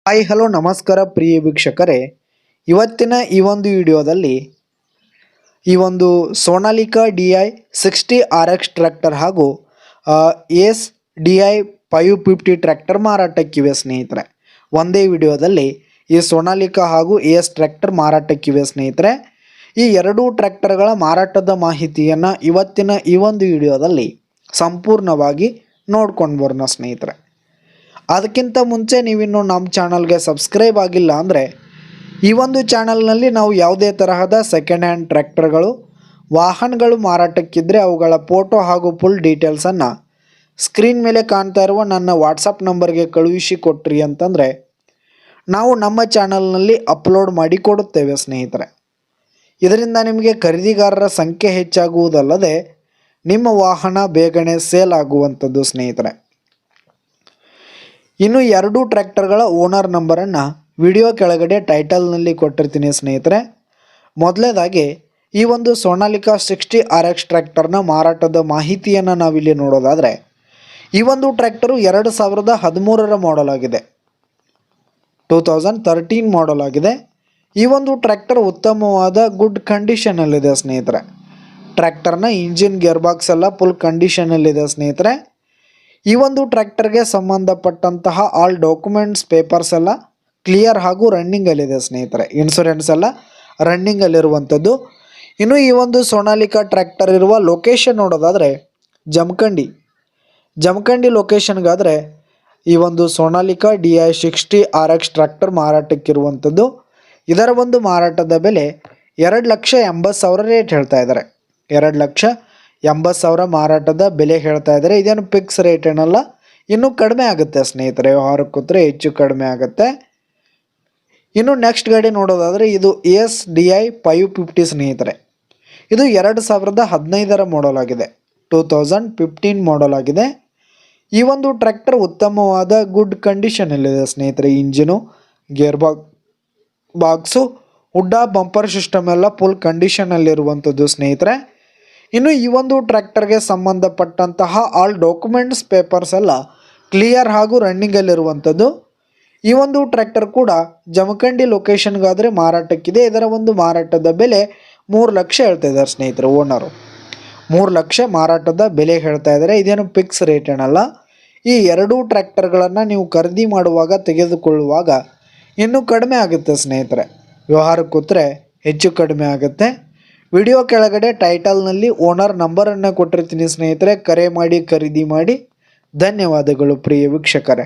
Hi hello ನಮಸ್ಕಾರ ಪ್ರಿಯ ವೀಕ್ಷಕರೇ, ಇವತ್ತಿನ ಈ ಒಂದು ವಿಡಿಯೋದಲ್ಲಿ ಈ ಒಂದು ಸೋನಾಲಿಕಾ DI60RX ಟ್ರ್ಯಾಕ್ಟರ್ ಹಾಗೂ ACE DI550 ಟ್ರ್ಯಾಕ್ಟರ್ ಮಾರಾಟಕ್ಕಿವೆ ಸ್ನೇಹಿತರೆ. ಒಂದೇ ವಿಡಿಯೋದಲ್ಲಿ ಈ ಸೋನಾಲಿಕಾ ಹಾಗೂ ACE ಟ್ರ್ಯಾಕ್ಟರ್ ಮಾರಾಟಕ್ಕಿವೆ ಸ್ನೇಹಿತರೆ. ಈ ಎರಡೂ ಟ್ರ್ಯಾಕ್ಟರ್ಗಳ ಮಾರಾಟದ ಮಾಹಿತಿಯನ್ನು ಇವತ್ತಿನ ಈ ಒಂದು ವಿಡಿಯೋದಲ್ಲಿ ಸಂಪೂರ್ಣವಾಗಿ ನೋಡ್ಕೊಂಡು ಬರೋಣ ಸ್ನೇಹಿತರೆ. ಅದಕ್ಕಿಂತ ಮುಂಚೆ ನೀವಿನ್ನು ನಮ್ಮ ಚಾನಲ್ಗೆ ಸಬ್ಸ್ಕ್ರೈಬ್ ಆಗಿಲ್ಲ ಅಂದರೆ ಈ ಒಂದು ಚಾನಲ್ನಲ್ಲಿ ನಾವು ಯಾವುದೇ ತರಹದ ಸೆಕೆಂಡ್ ಹ್ಯಾಂಡ್ ಟ್ರ್ಯಾಕ್ಟರ್ಗಳು ವಾಹನಗಳು ಮಾರಾಟಕ್ಕಿದ್ದರೆ ಅವುಗಳ ಫೋಟೋ ಹಾಗೂ ಫುಲ್ ಡೀಟೇಲ್ಸನ್ನು ಸ್ಕ್ರೀನ್ ಮೇಲೆ ಕಾಣ್ತಾ ಇರುವ ನನ್ನ ವಾಟ್ಸಪ್ ನಂಬರ್ಗೆ ಕಳುಹಿಸಿ ಕೊಟ್ರಿ ಅಂತಂದರೆ ನಾವು ನಮ್ಮ ಚಾನಲ್ನಲ್ಲಿ ಅಪ್ಲೋಡ್ ಮಾಡಿ ಕೊಡುತ್ತೇವೆ ಸ್ನೇಹಿತರೆ. ಇದರಿಂದ ನಿಮಗೆ ಖರೀದಿಗಾರರ ಸಂಖ್ಯೆ ಹೆಚ್ಚಾಗುವುದಲ್ಲದೆ ನಿಮ್ಮ ವಾಹನ ಬೇಗನೆ ಸೇಲ್ ಆಗುವಂಥದ್ದು ಸ್ನೇಹಿತರೆ. ಇನ್ನು ಎರಡೂ ಟ್ರ್ಯಾಕ್ಟರ್ಗಳ ಓನರ್ ನಂಬರನ್ನು ವಿಡಿಯೋ ಕೆಳಗಡೆ ಟೈಟಲ್ನಲ್ಲಿ ಕೊಟ್ಟಿರ್ತೀನಿ ಸ್ನೇಹಿತರೆ. ಮೊದಲನೇದಾಗಿ ಈ ಒಂದು ಸೋನಾಲಿಕಾ 60RX ಟ್ರ್ಯಾಕ್ಟರ್ನ ಮಾರಾಟದ ಮಾಹಿತಿಯನ್ನು ನಾವಿಲ್ಲಿ ನೋಡೋದಾದರೆ, ಈ ಒಂದು ಟ್ರ್ಯಾಕ್ಟರು 2013 ಮಾಡೆಲ್ ಆಗಿದೆ, 2013 ಮಾಡೆಲ್ ಆಗಿದೆ. ಈ ಒಂದು ಟ್ರ್ಯಾಕ್ಟರ್ ಉತ್ತಮವಾದ ಗುಡ್ ಕಂಡೀಷನಲ್ಲಿದೆ ಸ್ನೇಹಿತರೆ. ಟ್ರ್ಯಾಕ್ಟರ್ನ ಇಂಜಿನ್ ಗೇರ್ ಬಾಕ್ಸ್ ಎಲ್ಲ ಫುಲ್ ಕಂಡೀಷನಲ್ಲಿದೆ ಸ್ನೇಹಿತರೆ. ಈ ಒಂದು ಟ್ರ್ಯಾಕ್ಟರ್ಗೆ ಸಂಬಂಧಪಟ್ಟಂತಹ ಆಲ್ ಡಾಕ್ಯುಮೆಂಟ್ಸ್ ಪೇಪರ್ಸ್ ಎಲ್ಲ ಕ್ಲಿಯರ್ ಹಾಗೂ ರನ್ನಿಂಗಲ್ಲಿದೆ ಸ್ನೇಹಿತರೆ. ಇನ್ಶೂರೆನ್ಸ್ ಎಲ್ಲ ರನ್ನಿಂಗಲ್ಲಿರುವಂಥದ್ದು. ಇನ್ನು ಈ ಒಂದು ಸೋನಾಲಿಕಾ ಟ್ರ್ಯಾಕ್ಟರ್ ಇರುವ ಲೊಕೇಶನ್ ನೋಡೋದಾದರೆ ಜಮಖಂಡಿ ಲೊಕೇಶನ್ಗಾದರೆ ಈ ಒಂದು ಸೋನಾಲಿಕಾ DI60RX ಟ್ರ್ಯಾಕ್ಟರ್ ಮಾರಾಟಕ್ಕಿರುವಂಥದ್ದು. ಇದರ ಒಂದು ಮಾರಾಟದ ಬೆಲೆ 2,80,000 ರೇಟ್ ಹೇಳ್ತಾ ಇದ್ದಾರೆ. 2,80,000 ಮಾರಾಟದ ಬೆಲೆ ಹೇಳ್ತಾ ಇದ್ದಾರೆ. ಇದೇನು ಫಿಕ್ಸ್ ರೇಟ್ ಏನಲ್ಲ, ಇನ್ನೂ ಕಡಿಮೆ ಆಗುತ್ತೆ ಸ್ನೇಹಿತರೆ. ವ್ಯವಹಾರಕ್ಕೆ ಕೂತ್ರೆ ಹೆಚ್ಚು ಕಡಿಮೆ ಆಗುತ್ತೆ. ಇನ್ನು ನೆಕ್ಸ್ಟ್ ಗಾಡಿ ನೋಡೋದಾದರೆ ಇದು ACE DI550 ಸ್ನೇಹಿತರೆ. ಇದು 2015 ಮಾಡೆಲ್ ಆಗಿದೆ, 2015 ಮಾಡೆಲ್ ಆಗಿದೆ. ಈ ಒಂದು ಟ್ರ್ಯಾಕ್ಟರ್ ಉತ್ತಮವಾದ ಗುಡ್ ಕಂಡೀಷನಲ್ಲಿದೆ ಸ್ನೇಹಿತರೆ. ಇಂಜಿನು, ಗೇರ್ ಬಾಕ್ಸು, ಹುಡ್ಡ, ಬಂಪರ್ ಸಿಸ್ಟಮ್ ಎಲ್ಲ ಫುಲ್ ಕಂಡೀಷನಲ್ಲಿರುವಂಥದ್ದು ಸ್ನೇಹಿತರೆ. ಇನ್ನು ಈ ಒಂದು ಟ್ರ್ಯಾಕ್ಟರ್ಗೆ ಸಂಬಂಧಪಟ್ಟಂತಹ ಆಲ್ ಡಾಕ್ಯುಮೆಂಟ್ಸ್ ಪೇಪರ್ಸ್ ಎಲ್ಲ ಕ್ಲಿಯರ್ ಹಾಗೂ ರನ್ನಿಂಗಲ್ಲಿರುವಂಥದ್ದು. ಈ ಒಂದು ಟ್ರ್ಯಾಕ್ಟರ್ ಕೂಡ ಜಮಖಂಡಿ ಲೊಕೇಶನ್ಗಾದರೆ ಮಾರಾಟಕ್ಕಿದೆ. ಇದರ ಒಂದು ಮಾರಾಟದ ಬೆಲೆ 3 ಲಕ್ಷ ಹೇಳ್ತಾ ಇದ್ದಾರೆ ಸ್ನೇಹಿತರೆ. ಓನರು 3 ಲಕ್ಷ ಮಾರಾಟದ ಬೆಲೆ ಹೇಳ್ತಾ ಇದ್ದಾರೆ. ಇದೇನು ಫಿಕ್ಸ್ ರೇಟ್ ಏನಲ್ಲ. ಈ ಎರಡೂ ಟ್ರ್ಯಾಕ್ಟರ್ಗಳನ್ನು ನೀವು ಖರೀದಿ ಮಾಡುವಾಗ ತೆಗೆದುಕೊಳ್ಳುವಾಗ ಇನ್ನೂ ಕಡಿಮೆ ಆಗುತ್ತೆ ಸ್ನೇಹಿತರೆ. ವ್ಯವಹಾರಕ್ಕೆ ಕೂತ್ರೆ ಹೆಚ್ಚು ಕಡಿಮೆ ಆಗುತ್ತೆ. ವಿಡಿಯೋ ಕೆಳಗಡೆ ಟೈಟಲ್ನಲ್ಲಿ ಓನರ್ ನಂಬರನ್ನು ಕೊಟ್ಟಿರ್ತೀನಿ ಸ್ನೇಹಿತರೆ. ಕರೆ ಮಾಡಿ ಖರೀದಿ ಮಾಡಿ. ಧನ್ಯವಾದಗಳು ಪ್ರಿಯ ವೀಕ್ಷಕರೇ.